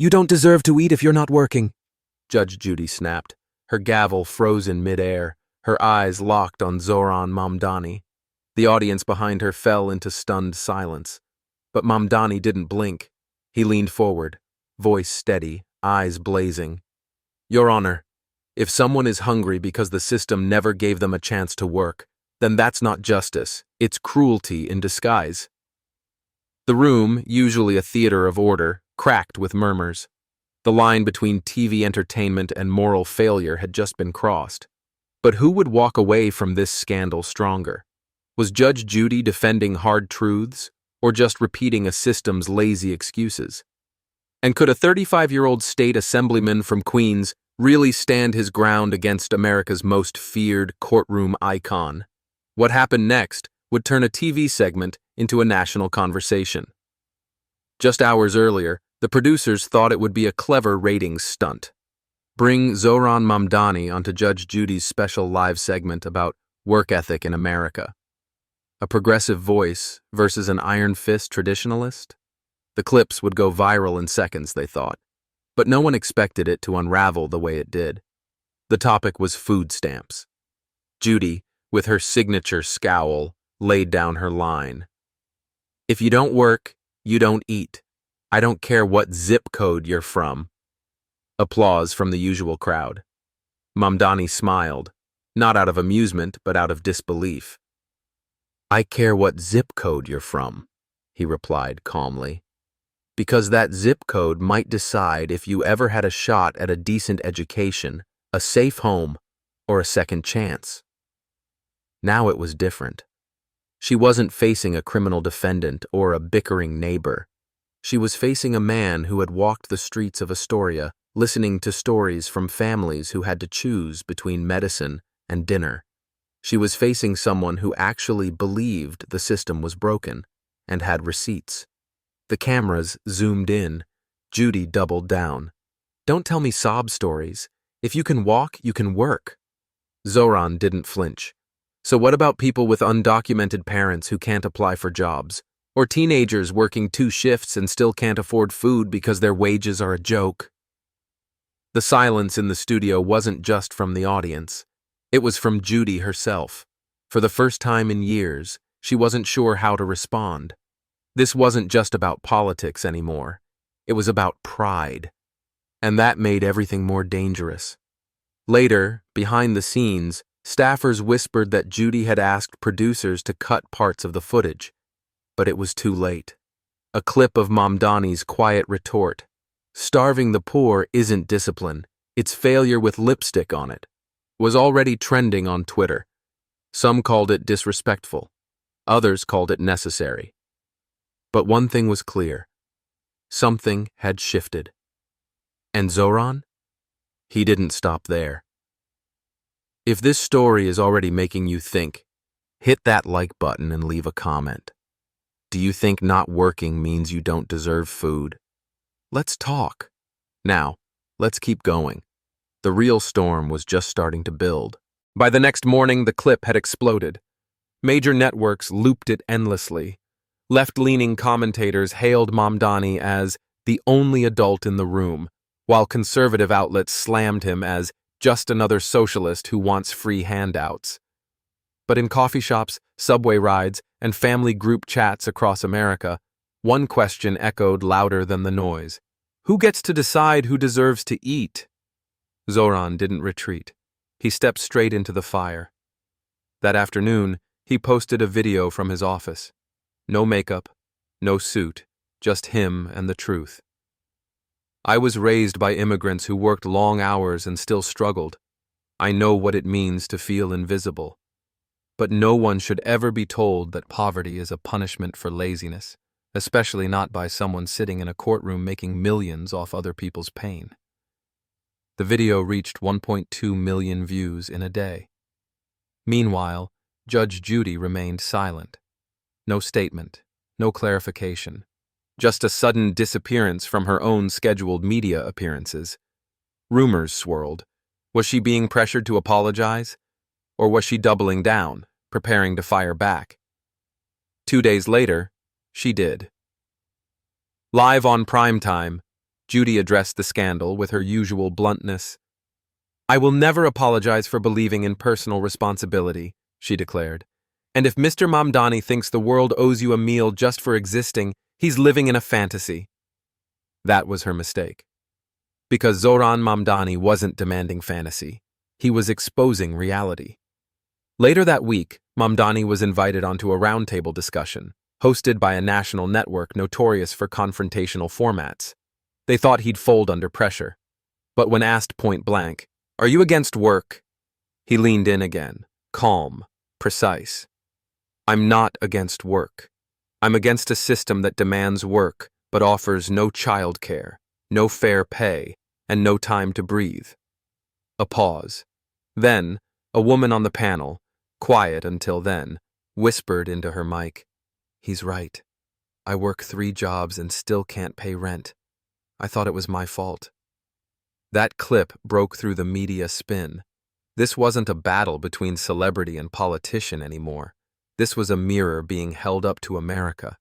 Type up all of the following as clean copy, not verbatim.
You don't deserve to eat if you're not working, Judge Judy snapped, her gavel frozen mid-air, her eyes locked on Zohran Mamdani. The audience behind her fell into stunned silence. But Mamdani didn't blink. He leaned forward, voice steady, eyes blazing. Your Honor, if someone is hungry because the system never gave them a chance to work, then that's not justice, it's cruelty in disguise. The room, usually a theater of order, cracked with murmurs. The line between TV entertainment and moral failure had just been crossed. But who would walk away from this scandal stronger? Was Judge Judy defending hard truths, or just repeating a system's lazy excuses? And could a 35-year-old state assemblyman from Queens really stand his ground against America's most feared courtroom icon? What happened next would turn a TV segment into a national conversation. Just hours earlier, the producers thought it would be a clever ratings stunt. Bring Zohran Mamdani onto Judge Judy's special live segment about work ethic in America. A progressive voice versus an iron fist traditionalist? The clips would go viral in seconds, they thought. But no one expected it to unravel the way it did. The topic was food stamps. Judy, with her signature scowl, laid down her line. If you don't work, you don't eat. I don't care what zip code you're from. Applause from the usual crowd. Mamdani smiled, not out of amusement, but out of disbelief. I care what zip code you're from, he replied calmly. Because that zip code might decide if you ever had a shot at a decent education, a safe home, or a second chance. Now it was different. She wasn't facing a criminal defendant or a bickering neighbor. She was facing a man who had walked the streets of Astoria, listening to stories from families who had to choose between medicine and dinner. She was facing someone who actually believed the system was broken and had receipts. The cameras zoomed in. Judy doubled down. Don't tell me sob stories. If you can walk, you can work. Zohran didn't flinch. So what about people with undocumented parents who can't apply for jobs? Or teenagers working 2 shifts and still can't afford food because their wages are a joke? The silence in the studio wasn't just from the audience. It was from Judy herself. For the first time in years, she wasn't sure how to respond. This wasn't just about politics anymore. It was about pride. And that made everything more dangerous. Later, behind the scenes, staffers whispered that Judy had asked producers to cut parts of the footage. But it was too late. A clip of Mamdani's quiet retort. Starving the poor isn't discipline. It's failure with lipstick on it. Was already trending on Twitter. Some called it disrespectful. Others called it necessary. But one thing was clear. Something had shifted. And Zohran? He didn't stop there. If this story is already making you think, hit that like button and leave a comment. Do you think not working means you don't deserve food? Let's talk. Now, let's keep going. The real storm was just starting to build. By the next morning, the clip had exploded. Major networks looped it endlessly. Left-leaning commentators hailed Mamdani as the only adult in the room, while conservative outlets slammed him as just another socialist who wants free handouts. But in coffee shops, subway rides, and family group chats across America, one question echoed louder than the noise. Who gets to decide who deserves to eat? Zohran didn't retreat. He stepped straight into the fire. That afternoon, he posted a video from his office. No makeup, no suit, just him and the truth. I was raised by immigrants who worked long hours and still struggled. I know what it means to feel invisible. But no one should ever be told that poverty is a punishment for laziness, especially not by someone sitting in a courtroom making millions off other people's pain. The video reached 1.2 million views in a day. Meanwhile, Judge Judy remained silent. No statement, no clarification, just a sudden disappearance from her own scheduled media appearances. Rumors swirled. Was she being pressured to apologize? Or was she doubling down, preparing to fire back? 2 days later, she did. Live on primetime, Judy addressed the scandal with her usual bluntness. "I will never apologize for believing in personal responsibility," she declared. "And if Mr. Mamdani thinks the world owes you a meal just for existing, he's living in a fantasy." That was her mistake. Because Zohran Mamdani wasn't demanding fantasy. He was exposing reality. Later that week, Mamdani was invited onto a roundtable discussion, hosted by a national network notorious for confrontational formats. They thought he'd fold under pressure. But when asked point blank, "Are you against work?" he leaned in again, calm, precise. "I'm not against work. I'm against a system that demands work but offers no childcare, no fair pay, and no time to breathe." A pause. Then, a woman on the panel, quiet until then, whispered into her mic, "He's right. I work 3 jobs and still can't pay rent. I thought it was my fault." That clip broke through the media spin. This wasn't a battle between celebrity and politician anymore. This was a mirror being held up to America,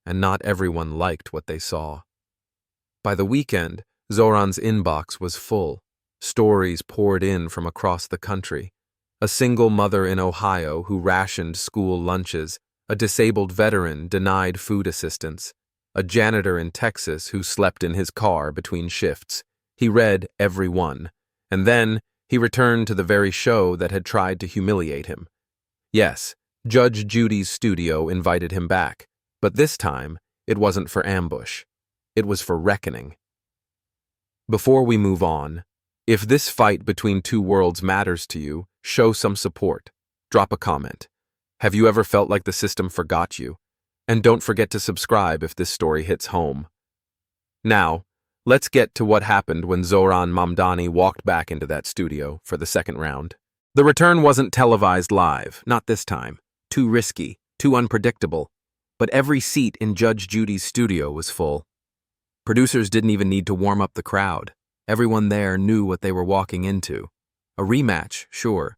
and not everyone liked what they saw. By the weekend, Zohran's inbox was full. Stories poured in from across the country. A single mother in Ohio who rationed school lunches, a disabled veteran denied food assistance, a janitor in Texas who slept in his car between shifts. He read every one, and then he returned to the very show that had tried to humiliate him. Yes, Judge Judy's studio invited him back, but this time it wasn't for ambush. It was for reckoning. Before we move on, if this fight between two worlds matters to you, show some support. Drop a comment. Have you ever felt like the system forgot you? And don't forget to subscribe if this story hits home. Now, let's get to what happened when Zohran Mamdani walked back into that studio for the second round. The return wasn't televised live, not this time. Too risky, too unpredictable. But every seat in Judge Judy's studio was full. Producers didn't even need to warm up the crowd. Everyone there knew what they were walking into. A rematch, sure,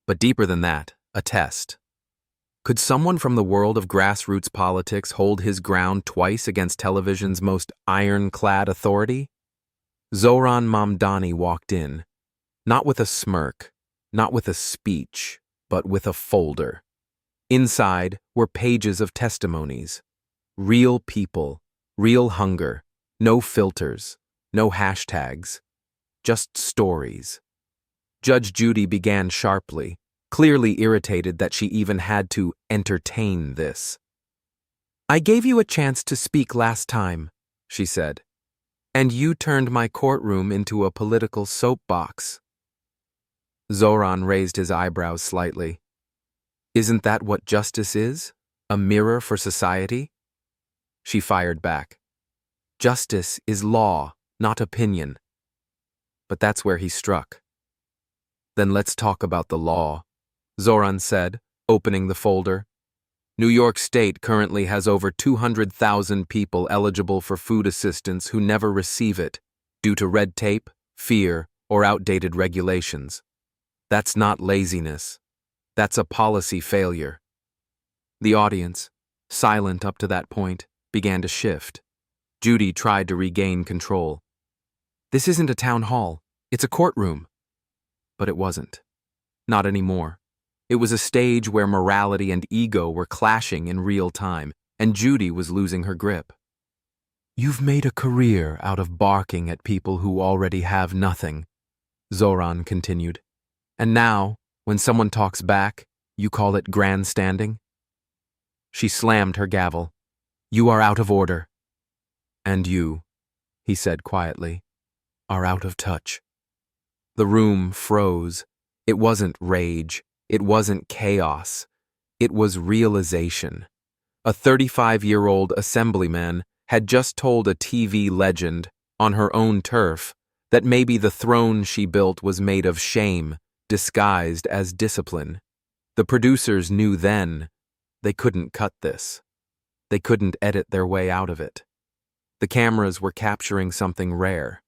but deeper than that, a test. Could someone from the world of grassroots politics hold his ground twice against television's most ironclad authority? Zohran Mamdani walked in, not with a smirk, not with a speech, but with a folder. Inside were pages of testimonies. Real people, real hunger, no filters, no hashtags, just stories. Judge Judy began sharply, clearly irritated that she even had to entertain this. "I gave you a chance to speak last time," she said, "and you turned my courtroom into a political soapbox." Zohran raised his eyebrows slightly. "Isn't that what justice is? A mirror for society?" She fired back. "Justice is law, not opinion." But that's where he struck. "Then let's talk about the law," Zohran said, opening the folder. "New York State currently has over 200,000 people eligible for food assistance who never receive it due to red tape, fear, or outdated regulations. That's not laziness. That's a policy failure." The audience, silent up to that point, began to shift. Judy tried to regain control. "This isn't a town hall. It's a courtroom." But it wasn't. Not anymore. It was a stage where morality and ego were clashing in real time, and Judy was losing her grip. "You've made a career out of barking at people who already have nothing," Zohran continued. "And now, when someone talks back, you call it grandstanding?" She slammed her gavel. "You are out of order." "And you," he said quietly, "are out of touch." The room froze. It wasn't rage. It wasn't chaos. It was realization. A 35-year-old assemblyman had just told a TV legend, on her own turf, that maybe the throne she built was made of shame, disguised as discipline. The producers knew then they couldn't cut this. They couldn't edit their way out of it. The cameras were capturing something rare.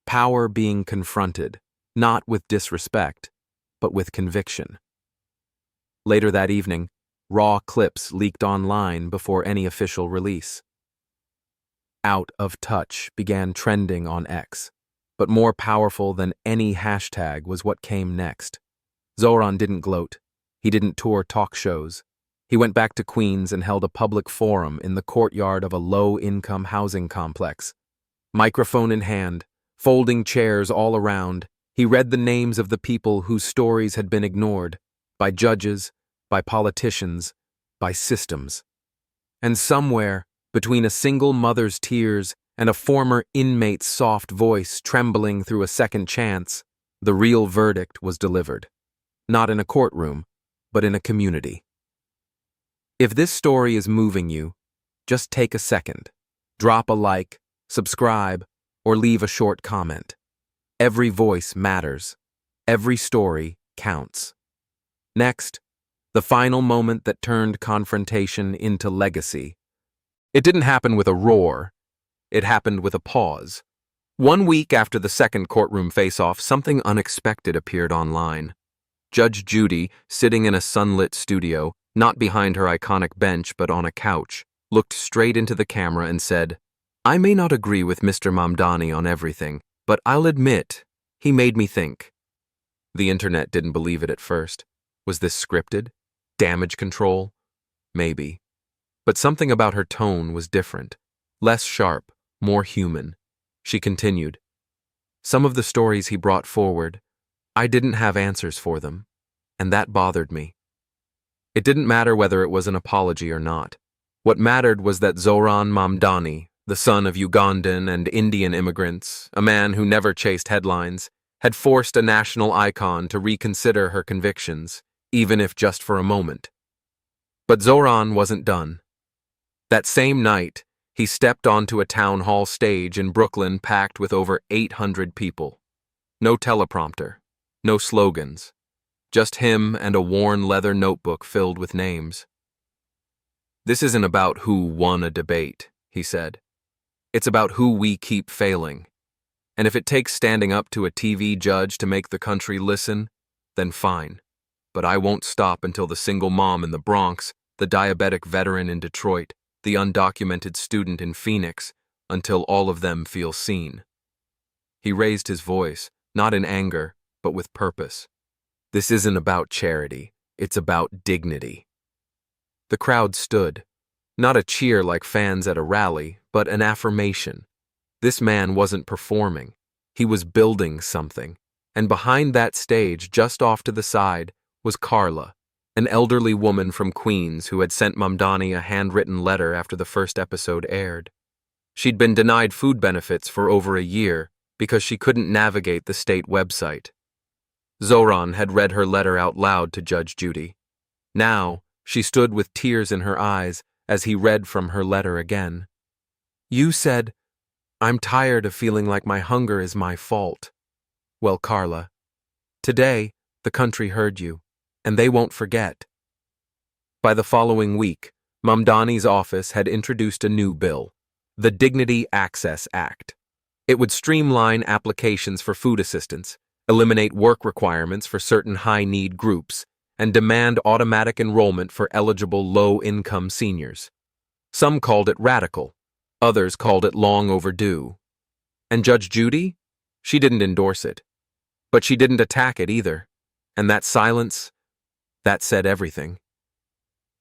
Power being confronted, not with disrespect, but with conviction. Later that evening, raw clips leaked online before any official release. "out of touch" began trending on X. But more powerful than any hashtag was what came next. Zohran didn't gloat. He didn't tour talk shows. He went back to Queens and held a public forum in the courtyard of a low-income housing complex. Microphone in hand, folding chairs all around, he read the names of the people whose stories had been ignored, by judges, by politicians, by systems. And somewhere, between a single mother's tears and a former inmate's soft voice trembling through a second chance, the real verdict was delivered. Not in a courtroom, but in a community. If this story is moving you, just take a second. Drop a like, subscribe, or leave a short comment. Every voice matters. Every story counts. Next, the final moment that turned confrontation into legacy. It didn't happen with a roar. It happened with a pause. 1 week after the second courtroom face-off, something unexpected appeared online. Judge Judy, sitting in a sunlit studio, not behind her iconic bench but on a couch, looked straight into the camera and said, "I may not agree with Mr. Mamdani on everything, but I'll admit, he made me think." The internet didn't believe it at first. Was this scripted? Damage control? Maybe. But something about her tone was different. Less sharp, more human. She continued, "Some of the stories he brought forward, I didn't have answers for them, and that bothered me. It didn't matter whether it was an apology or not. What mattered was that Zohran Mamdani, the son of Ugandan and Indian immigrants, a man who never chased headlines, had forced a national icon to reconsider her convictions, even if just for a moment. But Zohran wasn't done. That same night, he stepped onto a town hall stage in Brooklyn packed with over 800 people. No teleprompter, no slogans, just him and a worn leather notebook filled with names. "This isn't about who won a debate," he said. "It's about who we keep failing. And if it takes standing up to a TV judge to make the country listen, then fine. But I won't stop until the single mom in the Bronx, the diabetic veteran in Detroit, the undocumented student in Phoenix, until all of them feel seen." He raised his voice, not in anger, but with purpose. "This isn't about charity, it's about dignity." The crowd stood. Not a cheer like fans at a rally, but an affirmation. This man wasn't performing. He was building something. And behind that stage, just off to the side, was Carla, an elderly woman from Queens who had sent Mamdani a handwritten letter after the first episode aired. She'd been denied food benefits for over a year because she couldn't navigate the state website. Zohran had read her letter out loud to Judge Judy. Now, she stood with tears in her eyes as he read from her letter again. "You said, 'I'm tired of feeling like my hunger is my fault.' Well, Carla, today the country heard you, and they won't forget." By the following week, Mamdani's office had introduced a new bill, the Dignity Access Act. It would streamline applications for food assistance, eliminate work requirements for certain high-need groups, and demand automatic enrollment for eligible low-income seniors. Some called it radical, others called it long overdue. And Judge Judy? She didn't endorse it. But she didn't attack it either. And that silence, that said everything.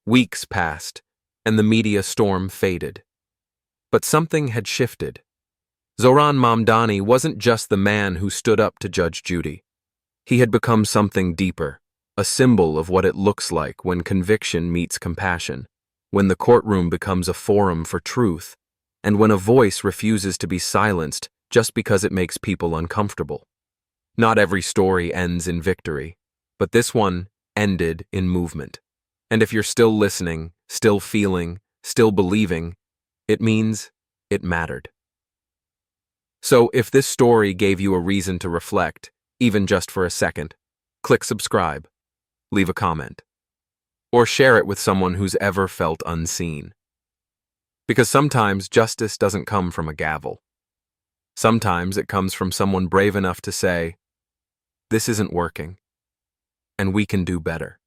Weeks passed, and the media storm faded. But something had shifted. Zohran Mamdani wasn't just the man who stood up to Judge Judy. He had become something deeper, a symbol of what it looks like when conviction meets compassion, when the courtroom becomes a forum for truth, and when a voice refuses to be silenced just because it makes people uncomfortable. Not every story ends in victory, but this one ended in movement. And if you're still listening, still feeling, still believing, it means it mattered. So if this story gave you a reason to reflect, even just for a second, click subscribe, leave a comment, or share it with someone who's ever felt unseen. Because sometimes justice doesn't come from a gavel. Sometimes it comes from someone brave enough to say, "This isn't working, and we can do better."